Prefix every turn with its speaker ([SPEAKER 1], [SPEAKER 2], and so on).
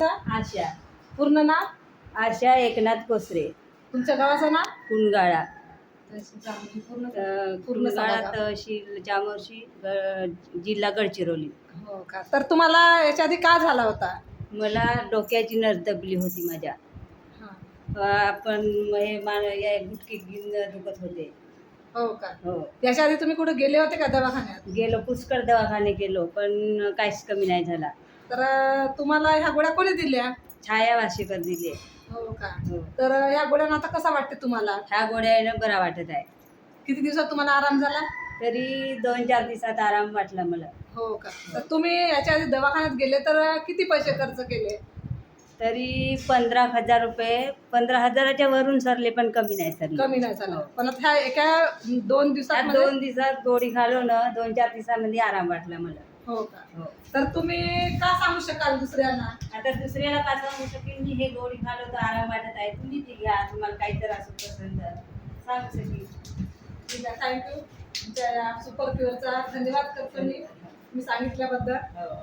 [SPEAKER 1] आशा
[SPEAKER 2] पूर्ण नाव?
[SPEAKER 1] आशा एकनाथ कोसरे.
[SPEAKER 2] तुमच्या गावाचं नाव?
[SPEAKER 1] कुणगाळा.
[SPEAKER 2] पूर्ण
[SPEAKER 1] कुणगाळा
[SPEAKER 2] सांगा.
[SPEAKER 1] तहसील जामोशी जिल्हा गडचिरोली.
[SPEAKER 2] हो का. तर तुम्हाला याच्या आधी का झाला होता?
[SPEAKER 1] मला डोक्याची नस दबली होती माझ्या. आपण हे गुटकी दुखत होते.
[SPEAKER 2] हो का.
[SPEAKER 1] हो,
[SPEAKER 2] याच्या आधी तुम्ही कुठे गेले होते का दवाखान्यात?
[SPEAKER 1] गेलो पुष्कळ दवाखाने गेलो पण काहीच कमी नाही झाला.
[SPEAKER 2] तर तुम्हाला ह्या गोळ्या कोणी दिल्या?
[SPEAKER 1] छाया वाशीकर दिले.
[SPEAKER 2] हो का.
[SPEAKER 1] हो,
[SPEAKER 2] तर ह्या गोळ्यानं आता कसा वाटते तुम्हाला?
[SPEAKER 1] ह्या गोळ्यानं बरा वाटत आहे.
[SPEAKER 2] किती दिवसात तुम्हाला आराम झाला?
[SPEAKER 1] तरी 2-4 दिवसात आराम वाटला मला.
[SPEAKER 2] हो का. तर तुम्ही याच्या आधी दवाखान्यात गेले तर किती पैसे खर्च केले?
[SPEAKER 1] तरी 15,000 रुपये, 15,000च्या वरून सरले पण कमी नाही सरले.
[SPEAKER 2] कमी नाही झालं. पण आता ह्या एका 2 दिवसात
[SPEAKER 1] त्यात 2 दिवसात गोळी खालो ना 2-4 दिवसामध्ये आराम वाटला मला.
[SPEAKER 2] हो का.
[SPEAKER 1] हो.
[SPEAKER 2] तर तुम्ही का सांगू शकाल दुसऱ्यांना?
[SPEAKER 1] आता दुसऱ्याला का सांगू शकेल मी हे गोळी खालो तर आराम वाटत आहे, तुम्ही ती घ्या, तुम्हाला काही त्रास होत असेल तर सांगू शकेल.
[SPEAKER 2] ठीक आहे, थँक्यू. तुमच्या सुपर क्युअरचा धन्यवाद करतो मी सांगितल्याबद्दल.
[SPEAKER 1] हो.